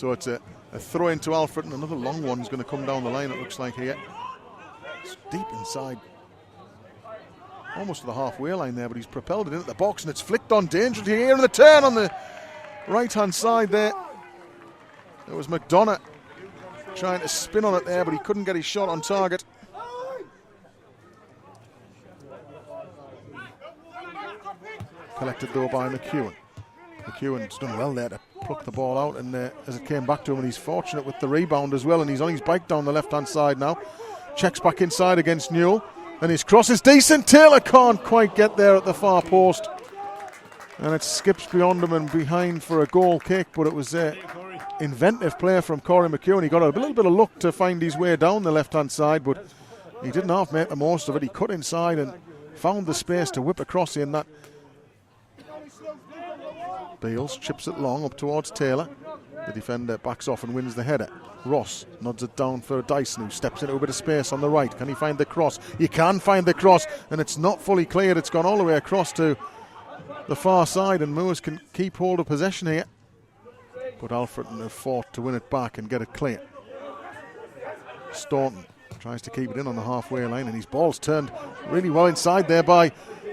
So it's a throw into Alfreton. Another long one's going to come down the line, it looks like here. It's deep inside. Almost to the halfway line there, but he's propelled it into the box and it's flicked on dangerously here in the turn on the right-hand side there. It was McDonough trying to spin on it there, but he couldn't get his shot on target. Collected though by McEwen. McEwen's done well there to pluck the ball out, and as it came back to him, and he's fortunate with the rebound as well, and he's on his bike down the left-hand side now. Checks back inside against Newell, and his cross is decent. Taylor can't quite get there at the far post, and it skips beyond him and behind for a goal kick, but it was inventive play from Corey McEwen. He got a little bit of luck to find his way down the left-hand side, but he didn't half make the most of it. He cut inside and found the space to whip across in that. Beals chips it long up towards Taylor. The defender backs off and wins the header. Ross nods it down for Dyson, who steps into a bit of space on the right. Can he find the cross? You can find the cross, and it's not fully cleared. It's gone all the way across to the far side, and Moores can keep hold of possession here. But Alfreton have fought to win it back and get it clear. Staunton tries to keep it in on the halfway line, and his ball's turned really well inside there by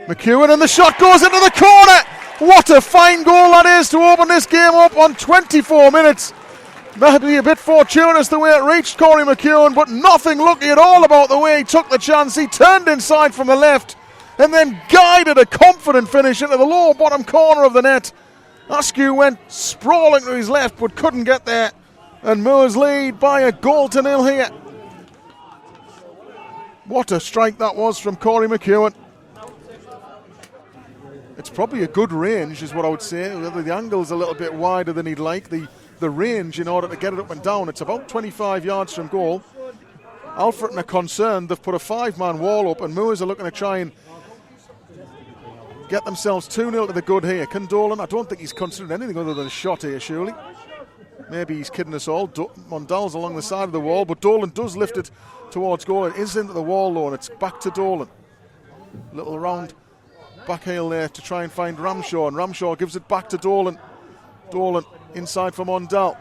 McEwen, and the shot goes into the corner. What a fine goal that is to open this game up on 24 minutes. Maybe a bit fortuitous the way it reached Corey McEwen, but nothing lucky at all about the way he took the chance. He turned inside from the left and then guided a confident finish into the lower bottom corner of the net. Askew went sprawling to his left but couldn't get there, and Moores lead by a goal to nil here. What a strike that was from Corey McEwen. It's probably a good range is what I would say. The angle's a little bit wider than he'd like. The range in order to get it up and down, it's about 25 yards from goal. Alfreton are concerned. They've put a 5-man wall up, and Moores are looking to try and get themselves 2-0 to the good here. Can Dolan? I don't think he's considered anything other than a shot here, surely. Maybe he's kidding us all. Mondale's along the side of the wall, but Dolan does lift it towards goal. It is into the wall though, and it's back to Dolan. Little round backheel there to try and find Ramshaw, and Ramshaw gives it back to Dolan. Dolan inside for Mondale.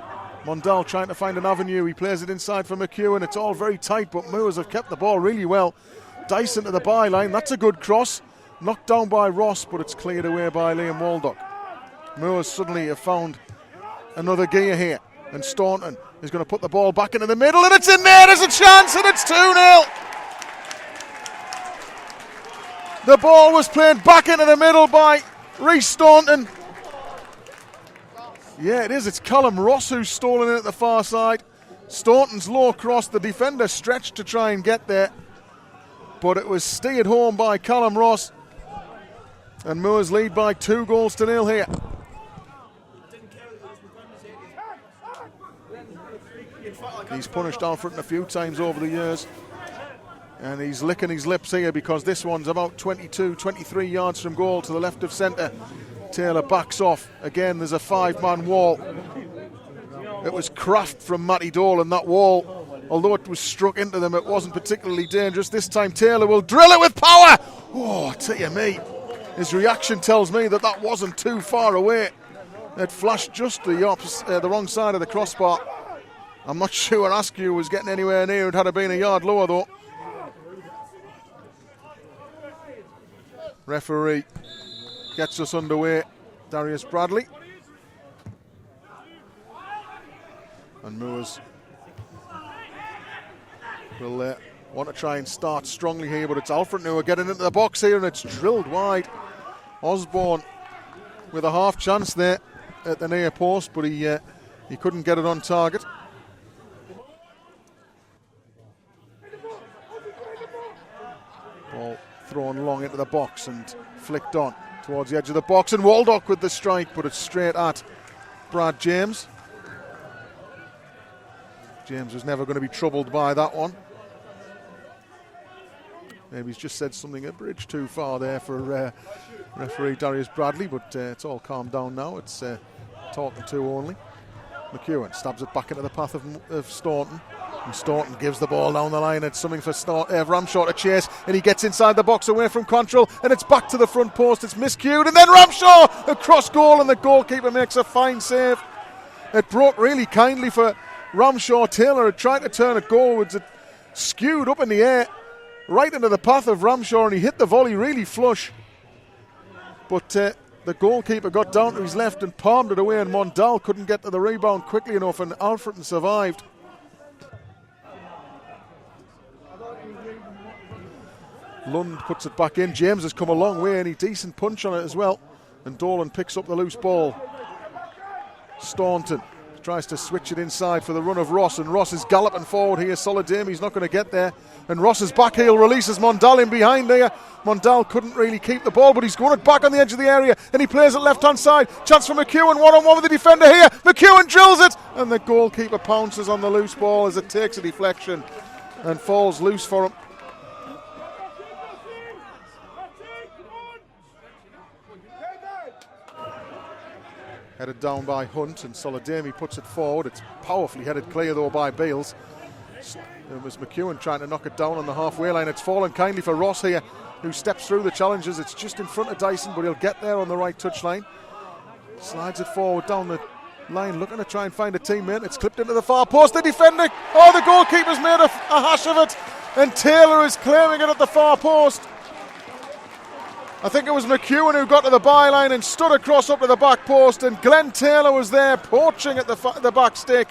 Mondale trying to find an avenue. He plays it inside for McEwen. It's all very tight, but Moores have kept the ball really well. Dyson to the byline. That's a good cross. Knocked down by Ross, but it's cleared away by Liam Waldock. Moores suddenly have found another gear here, and Staunton is going to put the ball back into the middle, and it's in there. There's a chance, and it's 2-0. The ball was played back into the middle by Rhys Staunton. Yeah, it is. It's Callum Ross who's stolen it at the far side. Staunton's low cross. The defender stretched to try and get there, but it was steered home by Callum Ross. And Moores lead by 2-0 here. He's punished Alfreton a few times over the years, and he's licking his lips here because this one's about 23 yards from goal to the left of centre. Taylor backs off. Again, there's a 5-man wall. It was craft from Matty Dolan, that wall. Although it was struck into them, it wasn't particularly dangerous. This time Taylor will drill it with power. Oh, I tell you me, his reaction tells me that that wasn't too far away. It flashed just the wrong side of the crossbar. I'm not sure Askew was getting anywhere near it had it been a yard lower though. Referee gets us underway. Darius Bradley. And Moores will want to try and start strongly here, but it's Alfreton who are getting into the box here, and it's drilled wide. Osborne with a half chance there at the near post, but he couldn't get it on target. Ball thrown long into the box and flicked on towards the edge of the box, and Waldock with the strike, but it's straight at Brad James. James was never going to be troubled by that one. Maybe he's just said something a bridge too far there for referee Darius Bradley, but it's all calmed down now. It's talking to only. McEwen stabs it back into the path of Staunton, and Staunton gives the ball down the line. It's something for Ramshaw to chase, and he gets inside the box away from Control, and it's back to the front post. It's miscued, and then Ramshaw across goal, and the goalkeeper makes a fine save. It broke really kindly for Ramshaw. Taylor had tried to turn it goalwards. It skewed up in the air, right into the path of Ramshaw, and he hit the volley really flush. But the goalkeeper got down to his left and palmed it away, and Mondal couldn't get to the rebound quickly enough, and Alfreton survived. Lund puts it back in. James has come a long way, and a decent punch on it as well. And Dolan picks up the loose ball. Staunton tries to switch it inside for the run of Ross, and Ross is galloping forward here. Solidami's not going to get there, and Ross's backheel releases Mondal in behind there. Mondal couldn't really keep the ball, but he's going it back on the edge of the area, and he plays it left hand side. Chance for McEwen, one-on-one with the defender here. McEwen drills it, and the goalkeeper pounces on the loose ball as it takes a deflection and falls loose for him. Headed down by Hunt, and Solidami puts it forward. It's powerfully headed clear though by Beals. It was McEwen trying to knock it down on the halfway line. It's fallen kindly for Ross here, who steps through the challenges. It's just in front of Dyson, but he'll get there on the right touchline. Slides it forward down the line, looking to try and find a teammate. It's clipped into the far post. The defender, the goalkeeper's made a hash of it, and Taylor is claiming it at the far post. I think it was McEwen who got to the byline and stood across up to the back post, and Glenn Taylor was there poaching at the back stick.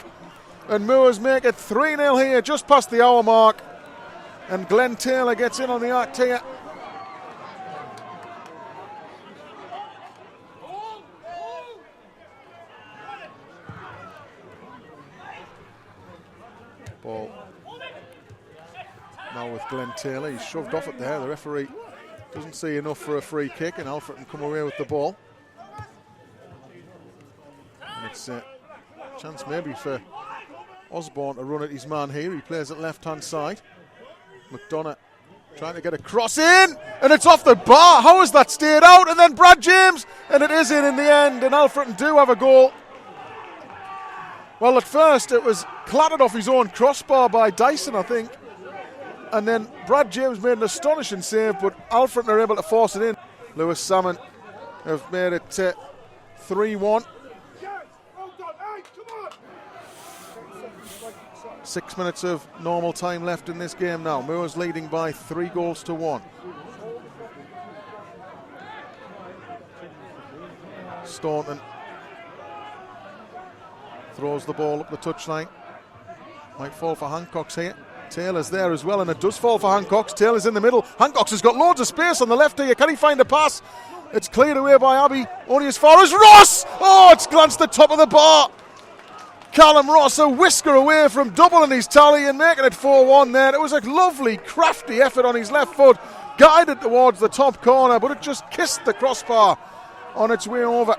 And Moors make it 3-0 here, just past the hour mark. And Glenn Taylor gets in on the act here. Ball now with Glenn Taylor. He's shoved off it there. The referee doesn't see enough for a free kick, and Alfreton come away with the ball. And it's a chance maybe for Osborne to run at his man here. He plays it left-hand side. McDonough trying to get a cross in, and it's off the bar. How has that stayed out? And then Brad James, and it is in the end, and Alfreton do have a goal. Well, at first it was clattered off his own crossbar by Dyson, I think. And then Brad James made an astonishing save, but Alfreton are able to force it in. Lewis Salmon have made it 3-1. 6 minutes of normal time left in this game now. Moors leading by 3-1. Staunton throws the ball up the touchline. Might fall for Hancock's here. Taylor's there as well, and it does fall for Hancock's. Taylor's in the middle. Hancock's has got loads of space on the left here. Can he find a pass? It's cleared away by Abbey, only as far as Ross! Oh, it's glanced the top of the bar. Callum Ross a whisker away from doubling his tally and making it 4-1 there. It was a lovely, crafty effort on his left foot, guided towards the top corner, but it just kissed the crossbar on its way over.